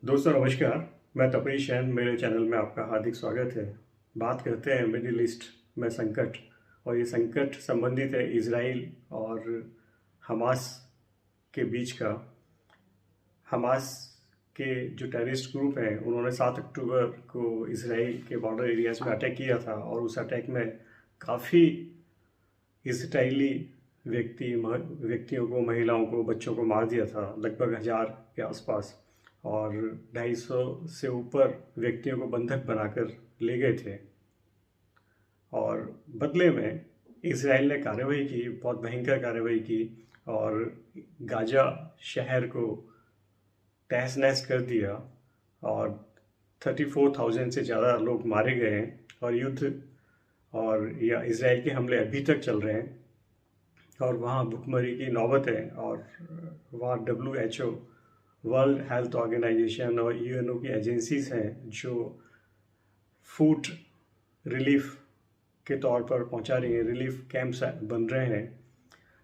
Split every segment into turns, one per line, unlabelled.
दोस्तों नमस्कार। मैं तपेश जैन, मेरे चैनल में आपका हार्दिक स्वागत है। बात करते हैं मिडिल ईस्ट में संकट, और ये संकट संबंधित है इजराइल और हमास के बीच का। हमास के जो टेररिस्ट ग्रुप हैं उन्होंने 7 अक्टूबर को इजराइल के बॉर्डर एरियाज में अटैक किया था, और उस अटैक में काफ़ी इजरायली व्यक्तियों को, महिलाओं को, बच्चों को मार दिया था, लगभग 1000 के आसपास, और 250 से ऊपर व्यक्तियों को बंधक बनाकर ले गए थे। और बदले में इजराइल ने कार्रवाई की, बहुत भयंकर कार्रवाई की, और गाजा शहर को तहस नहस कर दिया, और 34,000 से ज़्यादा लोग मारे गए हैं। और युद्ध और या इजराइल के हमले अभी तक चल रहे हैं, और वहाँ भुखमरी की नौबत है। और वहाँ WHO, वर्ल्ड हेल्थ ऑर्गेनाइजेशन, और UNO की एजेंसीज हैं जो फूड रिलीफ के तौर पर पहुंचा रही हैं, रिलीफ कैंप्स बन रहे हैं।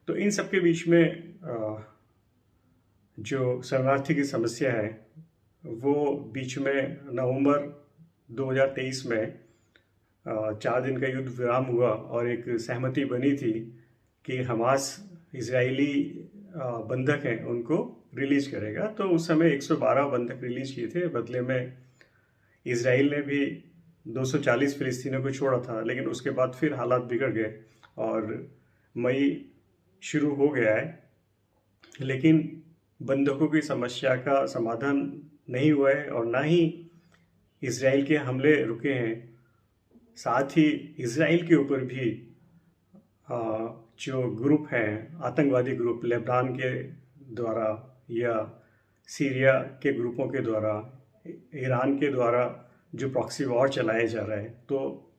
तो इन सब के बीच में जो शरणार्थी की समस्या है, वो बीच में नवंबर 2023 में 4 दिन का युद्ध विराम हुआ, और एक सहमति बनी थी कि हमास इजरायली बंधक हैं उनको रिलीज करेगा। तो उस समय 112 बंधक रिलीज किए थे। बदले में इजराइल ने भी 240 फिलिस्तीनियों को छोड़ा था, लेकिन उसके बाद फिर हालात बिगड़ गए और मई शुरू हो गया है, लेकिन बंधकों की समस्या का समाधान नहीं हुआ है, और ना ही इजराइल के हमले रुके हैं। साथ ही इजराइल के ऊपर भी जो ग्रुप हैं, आतंकवादी ग्रुप, लेबनान के द्वारा या सीरिया के ग्रुपों के द्वारा, ईरान के द्वारा जो प्रॉक्सी वॉर चलाया जा रहा है, तो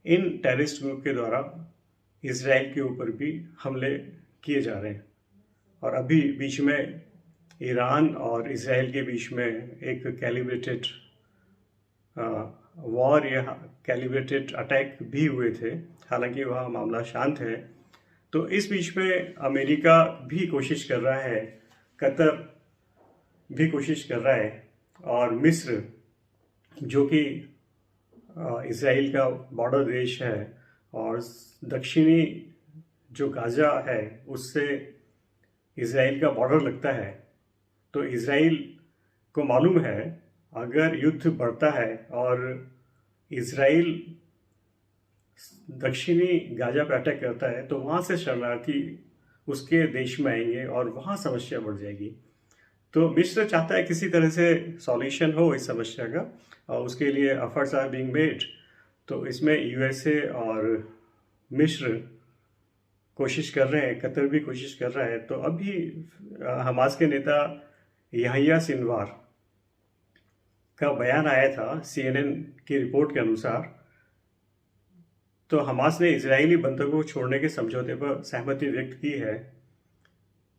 इन टेररिस्ट ग्रुप के द्वारा इजराइल के ऊपर भी हमले किए जा रहे हैं। और अभी बीच में ईरान और इजराइल के बीच में एक कैलिब्रेटेड वॉर या कैलिब्रेटेड अटैक भी हुए थे, हालांकि वह मामला शांत है। तो इस बीच में अमेरिका भी कोशिश कर रहा है, कतर भी कोशिश कर रहा है, और मिस्र जो कि इजराइल का बॉर्डर देश है, और दक्षिणी जो गाजा है उससे इजराइल का बॉर्डर लगता है। तो इजराइल को मालूम है अगर युद्ध बढ़ता है और इजराइल दक्षिणी गाजा पर अटैक करता है, तो वहाँ से शरणार्थी उसके देश में आएंगे और वहाँ समस्या बढ़ जाएगी। तो मिस्र चाहता है किसी तरह से सॉल्यूशन हो इस समस्या का, और उसके लिए एफर्ट्स आर बीइंग मेड। तो इसमें USA और मिस्र कोशिश कर रहे हैं, कतर भी कोशिश कर रहा है। तो अभी हमास के नेता यहया सिनवार का बयान आया था CNN की रिपोर्ट के अनुसार। तो हमास ने इजरायली बंधकों को छोड़ने के समझौते पर सहमति व्यक्त की है।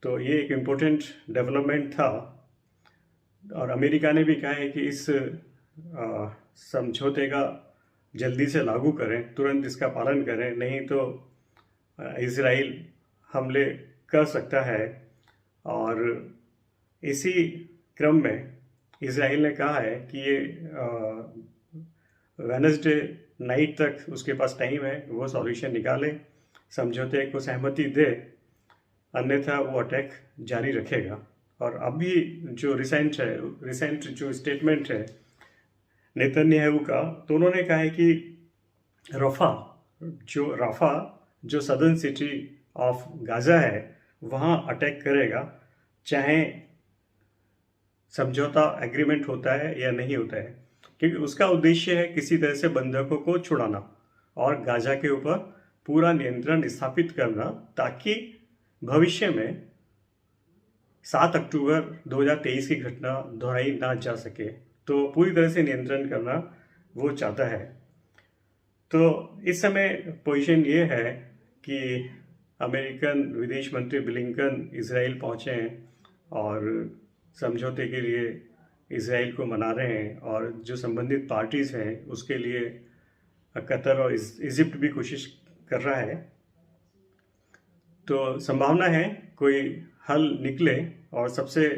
तो ये एक इम्पोर्टेंट डेवलपमेंट था, और अमेरिका ने भी कहा है कि इस समझौते का जल्दी से लागू करें, तुरंत इसका पालन करें, नहीं तो इजराइल हमले कर सकता है। और इसी क्रम में इजराइल ने कहा है कि ये वेडनेसडे नाइट तक उसके पास टाइम है, वो सॉल्यूशन निकाले, समझौते को सहमति दे, अन्यथा वो अटैक जारी रखेगा। और अभी जो रिसेंट जो स्टेटमेंट है नेतन्याहू का, तो उन्होंने कहा है कि राफा जो सदर्न सिटी ऑफ गाजा है वहाँ अटैक करेगा, चाहे समझौता एग्रीमेंट होता है या नहीं होता है, क्योंकि उसका उद्देश्य है किसी तरह से बंधकों को छुड़ाना और गाजा के ऊपर पूरा नियंत्रण स्थापित करना, ताकि भविष्य में 7 अक्टूबर 2023 की घटना दोहराई ना जा सके। तो पूरी तरह से नियंत्रण करना वो चाहता है। तो इस समय पोजीशन ये है कि अमेरिकन विदेश मंत्री ब्लिंकन इजराइल पहुँचे हैं और समझौते के लिए इजराइल को मना रहे हैं, और जो संबंधित पार्टीज़ हैं उसके लिए कतर और इजिप्ट भी कोशिश कर रहा है। तो संभावना है कोई हल निकले। और सबसे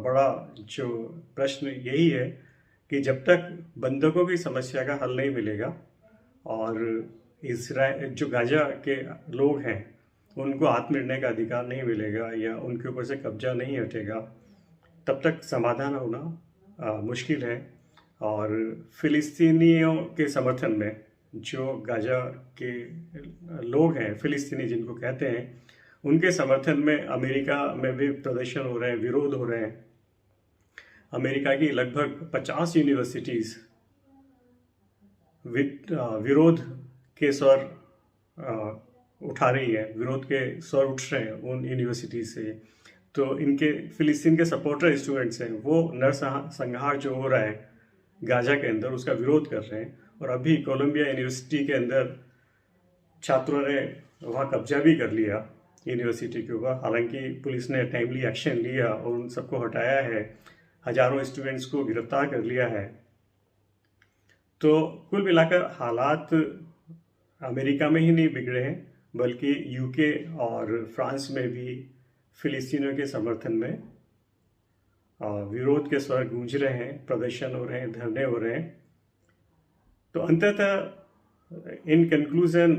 बड़ा जो प्रश्न यही है कि जब तक बंधकों की समस्या का हल नहीं मिलेगा और इसराइल जो गाजा के लोग हैं उनको आत्मनिर्णय का अधिकार नहीं मिलेगा या उनके ऊपर से कब्जा नहीं हटेगा, तब तक समाधान होना मुश्किल है। और फिलिस्तीनियों के समर्थन में जो गाजा के लोग हैं, फिलिस्तीनी जिनको कहते हैं, उनके समर्थन में अमेरिका में भी प्रदर्शन हो रहे हैं, विरोध हो रहे हैं। अमेरिका की लगभग 50 यूनिवर्सिटीज़ विरोध के स्वर उठा रही है, विरोध के स्वर उठ रहे हैं उन यूनिवर्सिटी से। तो इनके फिलिस्तीन के सपोर्टर स्टूडेंट्स हैं, वो नरसंहार जो हो रहा है गाजा के अंदर उसका विरोध कर रहे हैं। और अभी कोलंबिया यूनिवर्सिटी के अंदर छात्रों ने वहाँ कब्जा भी कर लिया यूनिवर्सिटी के ऊपर। हालांकि पुलिस ने टाइमली एक्शन लिया और उन सबको हटाया है, हजारों स्टूडेंट्स को गिरफ्तार कर लिया है। तो कुल मिलाकर हालात अमेरिका में ही नहीं बिगड़े हैं, बल्कि यूके और फ्रांस में भी फिलिस्तीनियों के समर्थन में विरोध के स्वर गूंज रहे हैं, प्रदर्शन हो रहे हैं, धरने हो रहे हैं। तो अंततः इन कंक्लूजन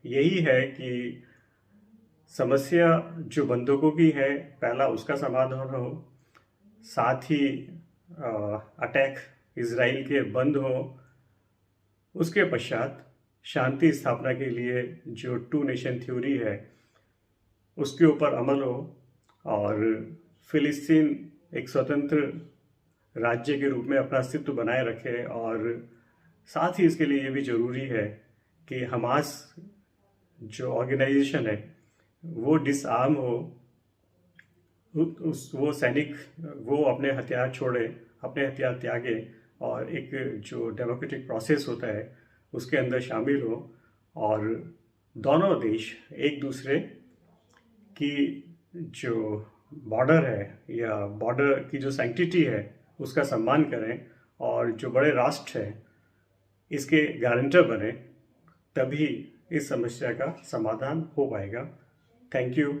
यही है कि समस्या जो बंधकों की है, पहला उसका समाधान हो, साथ ही अटैक इजराइल के बंद हो, उसके पश्चात शांति स्थापना के लिए जो 2 नेशन थ्योरी है उसके ऊपर अमल हो और फिलिस्तीन एक स्वतंत्र राज्य के रूप में अपना अस्तित्व बनाए रखे। और साथ ही इसके लिए ये भी ज़रूरी है कि हमास जो ऑर्गेनाइजेशन है वो डिसआर्म हो, वो सैनिक वो अपने हथियार छोड़े, अपने हथियार त्यागे और एक जो डेमोक्रेटिक प्रोसेस होता है उसके अंदर शामिल हो और दोनों देश एक दूसरे की जो बॉर्डर है या बॉर्डर की जो सैंक्टिटी है उसका सम्मान करें और जो बड़े राष्ट्र हैं इसके गारंटर बने, तभी इस समस्या का समाधान हो पाएगा। Thank you.